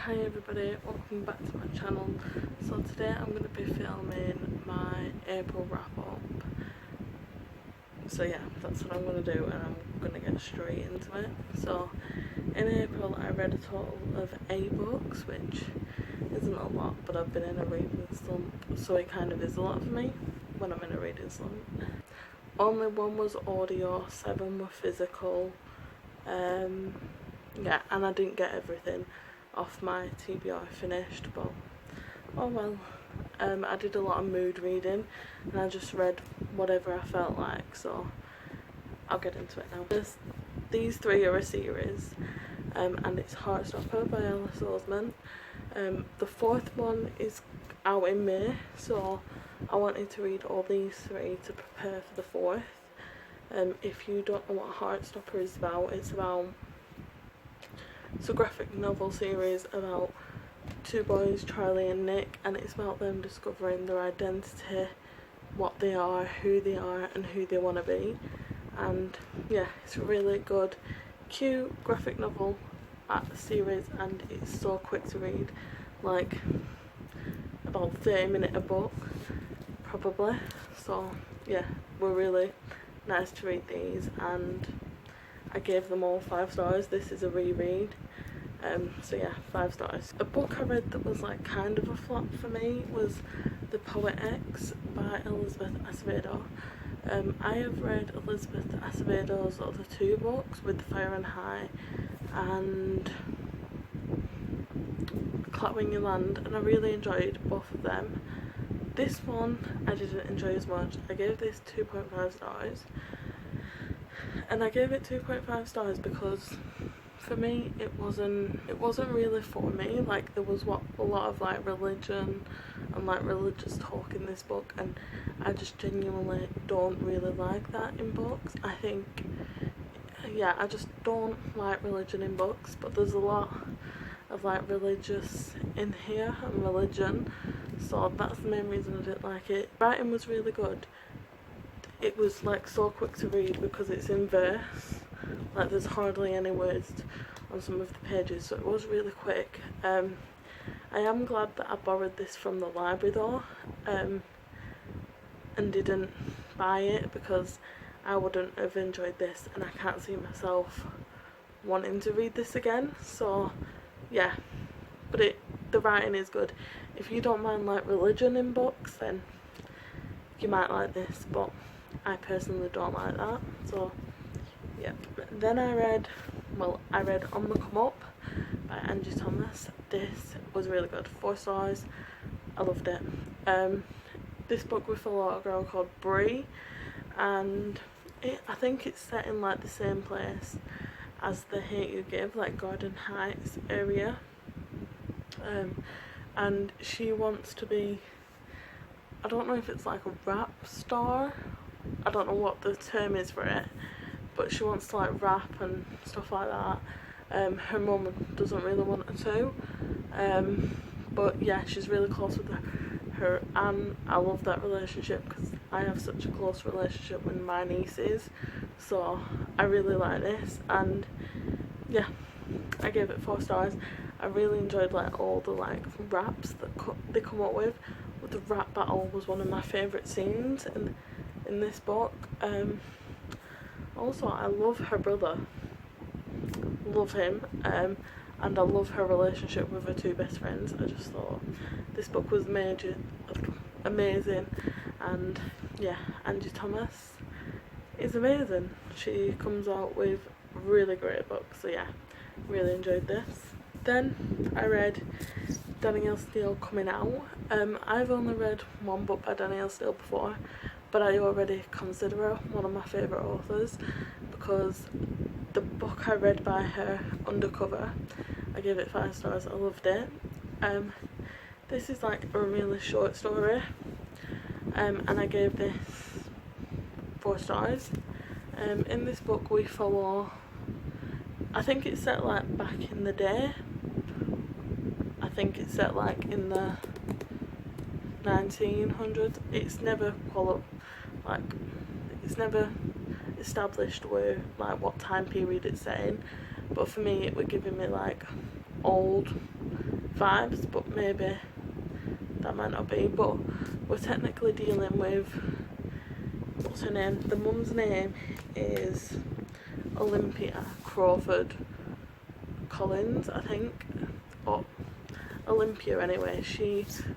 Hi everybody, welcome back to my channel. So today I'm going to be filming my April wrap up. So yeah, that's what I'm going to do, and I'm going to get straight into it. So in April I read a total of 8 books, which isn't a lot, but I've been in a reading slump, so it kind of is a lot for me when I'm in a reading slump. Only 1 was audio, 7 were physical. Yeah, and I didn't get everything off my TBR finished, but oh well. I did a lot of mood reading and I just read whatever I felt like, so I'll get into it now. These 3 are a series, and it's Heartstopper by Alice Oseman. The 4th one is out in May, so I wanted to read all these 3 to prepare for the 4th. If you don't know what Heartstopper is about, it's a graphic novel series about 2 boys, Charlie and Nick, and it's about them discovering their identity, what they are, and who they want to be. And yeah, it's a really good, cute graphic novel series, and it's so quick to read, like about 30-minute a book probably. So yeah, were really nice to read these, and I gave them all 5 stars. This is a reread, so yeah, 5 stars. A book I read that was like kind of a flop for me was The Poet X by Elizabeth Acevedo. I have read Elizabeth Acevedo's other 2 books, With the Fire and High and Clap When You Land, and I really enjoyed both of them. This one I didn't enjoy as much. I gave this 2.5 stars. And I gave it 2.5 stars because for me it wasn't really for me. Like, there was a lot of like religion and like religious talk in this book, and I just genuinely don't really like that in books. I think, yeah, I just don't like religion in books, but there's a lot of like religious in here and religion, so that's the main reason I didn't like it. Writing was really good. It was like so quick to read because it's in verse, like there's hardly any words on some of the pages, so it was really quick. I am glad that I borrowed this from the library though, and didn't buy it, because I wouldn't have enjoyed this, and I can't see myself wanting to read this again. So yeah, but the writing is good. If you don't mind like religion in books, then you might like this, but I personally don't like that. So yeah. Then I read On the Come Up by Angie Thomas. This was really good, 4 stars. I loved it. This book we follow a girl called Bree, and I think it's set in like the same place as The Hate You Give, like Garden Heights area. And she wants to be, I don't know if it's like a rap star, I don't know what the term is for it, but she wants to like rap and stuff like that. Her mum doesn't really want her to, but yeah, she's really close with her and I love that relationship because I have such a close relationship with my nieces, so I really like this. And yeah, I gave it 4 stars. I really enjoyed like all the like raps that they come up with. The rap battle was one of my favourite scenes in this book. Also, I love her brother, love him, and I love her relationship with her 2 best friends. I just thought this book was amazing, and yeah, Angie Thomas is amazing. She comes out with really great books, so yeah, really enjoyed this. Then I read Danielle Steele Coming Out. I've only read 1 book by Danielle Steele before, but I already consider her one of my favourite authors because the book I read by her, Undercover, I gave it 5 stars. I loved it. This is like a really short story, and I gave this 4 stars. In this book we follow, I think it's set like back in the day. I think it's set like in the 1900s. It's never established where like what time period it's set in, but for me it was giving me like old vibes, but maybe that might not be. But we're technically dealing with, what's her name? The mum's name is Olympia Crawford Collins, I think, or Olympia anyway.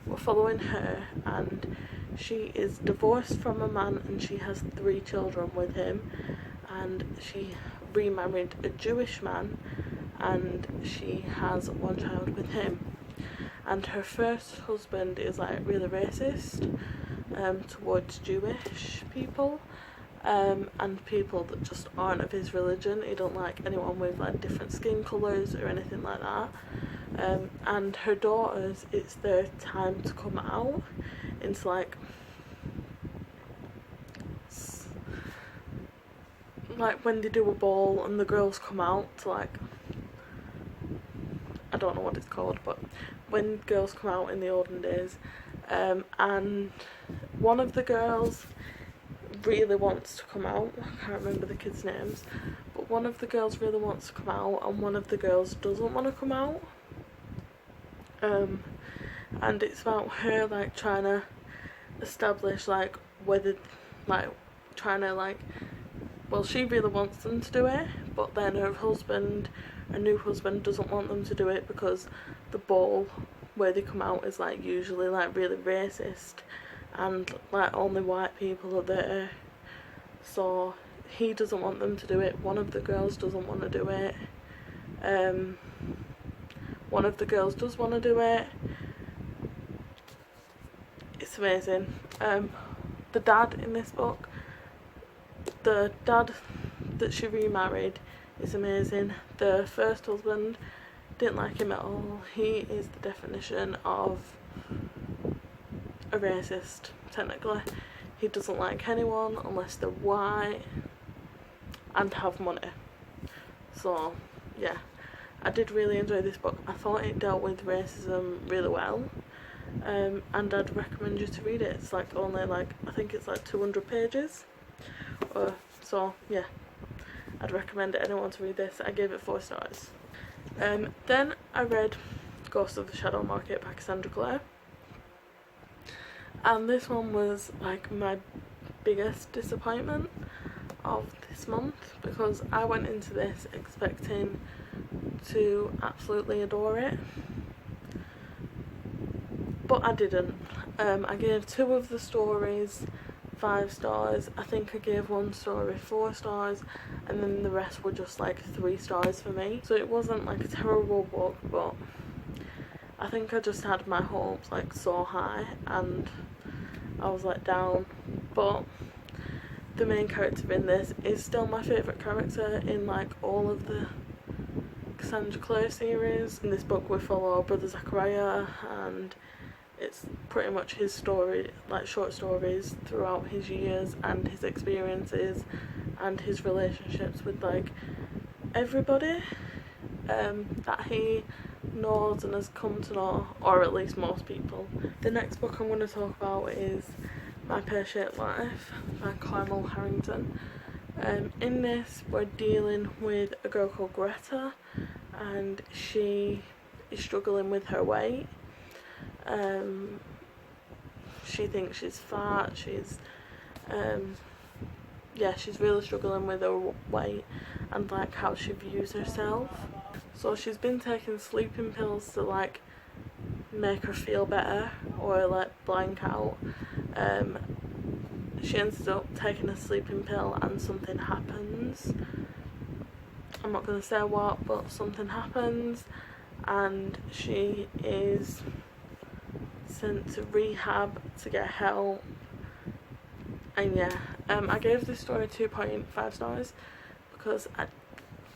We're following her, and she is divorced from a man and she has 3 children with him, and she remarried a Jewish man and she has 1 child with him. And her first husband is like really racist towards Jewish people and people that just aren't of his religion. He don't like anyone with like different skin colours or anything like that. And her daughters, it's their time to come out into like when they do a ball and the girls come out to like, I don't know what it's called, but when girls come out in the olden days, and one of the girls really wants to come out. I can't remember the kids' names, but one of the girls really wants to come out and one of the girls doesn't want to come out. And it's about her like trying to establish like whether like trying to like, well, she really wants them to do it, but then her new husband doesn't want them to do it because the ball where they come out is like usually like really racist and like only white people are there, so he doesn't want them to do it. One of the girls doesn't want to do it. One of the girls does want to do it. It's amazing. The dad in this book, the dad that she remarried, is amazing. The first husband, didn't like him at all. He is the definition of a racist, technically. He doesn't like anyone unless they're white and have money. So yeah, I did really enjoy this book. I thought it dealt with racism really well, and I'd recommend you to read it. It's like only like, I think it's like 200 pages, so yeah, I'd recommend anyone to read this. I gave it 4 stars. Then I read Ghost of the Shadow Market by Cassandra Clare, and this one was like my biggest disappointment of this month because I went into this expecting to absolutely adore it, but I didn't. I gave 2 of the stories 5 stars. I think I gave 1 story 4 stars, and then the rest were just like 3 stars for me. So it wasn't like a terrible book, but I think I just had my hopes like so high and I was let down. But the main character in this is still my favourite character in like all of the Cassandra Clare series. In this book we follow brother Zachariah, and it's pretty much his story, like short stories throughout his years and his experiences and his relationships with like everybody that he knows and has come to know, or at least most people. The next book I'm going to talk about is My Pear-Shaped Life by Carmel Harrington. In this we're dealing with a girl called Greta, and she is struggling with her weight. She thinks she's fat, she's really struggling with her weight and like how she views herself. So she's been taking sleeping pills to like make her feel better or like blank out. She ends up taking a sleeping pill and something happens. I'm not going to say what, but something happens and she is sent to rehab to get help. And yeah, I gave this story 2.5 stars because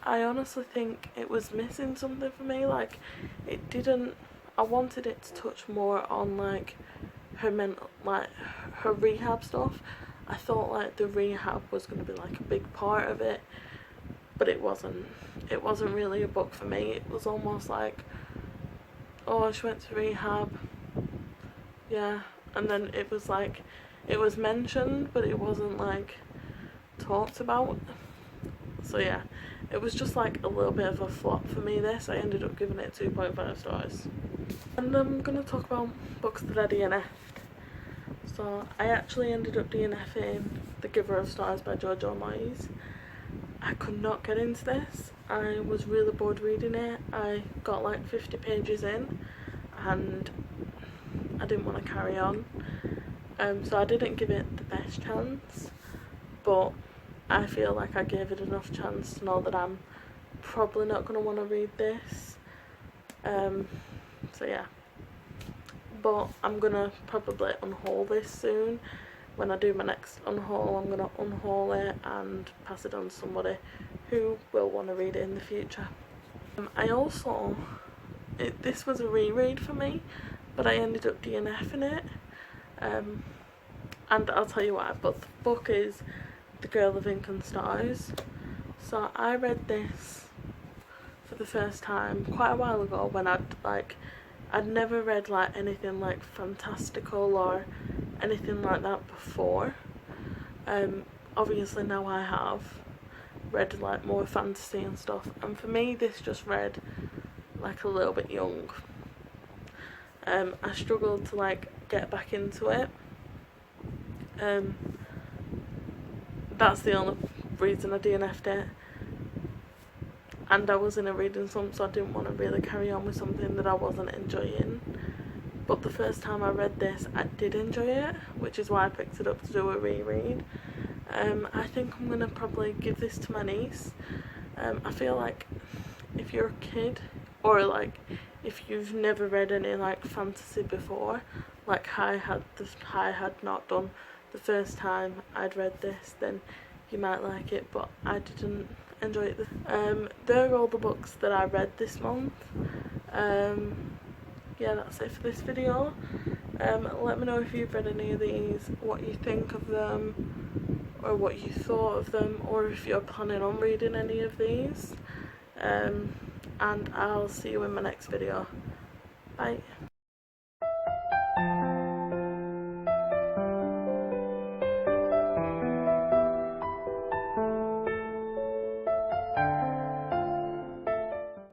I honestly think it was missing something for me. Like, it didn't, I wanted it to touch more on like her mental, like her rehab stuff. I thought like the rehab was going to be like a big part of it, but it wasn't. It wasn't really a book for me. It was almost like, oh, she went to rehab, yeah, and then it was like, it was mentioned but it wasn't like talked about. So yeah, it was just like a little bit of a flop for me this. I ended up giving it 2.5 stars. And I'm going to talk about books that I DNF'd. So I actually ended up DNFing The Giver of Stars by Jojo Moyes. I could not get into this. I was really bored reading it. I got like 50 pages in and I didn't want to carry on. So I didn't give it the best chance, but I feel like I gave it enough chance to know that I'm probably not going to want to read this. So yeah. But I'm going to probably unhaul this soon. When I do my next unhaul, I'm going to unhaul it and pass it on to somebody who will want to read it in the future. I also, this was a reread for me, but I ended up DNFing it. And I'll tell you why, but the book is The Girl of Ink and Stars. So I read this for the first time quite a while ago when I'd never read like anything like fantastical or anything like that before. Obviously now I have read like more fantasy and stuff, and for me this just read like a little bit young. I struggled to like get back into it. That's the only reason I DNF'd it. And I was in a reading slump, so I didn't want to really carry on with something that I wasn't enjoying. But the first time I read this, I did enjoy it, which is why I picked it up to do a reread. I think I'm going to probably give this to my niece. I feel like if you're a kid, or like if you've never read any like fantasy before, like I had not done the first time I'd read this, then you might like it, but I didn't enjoy it. They're all the books that I read this month. Yeah, that's it for this video. Let me know if you've read any of these, what you think of them, or what you thought of them, or if you're planning on reading any of these. And I'll see you in my next video. Bye.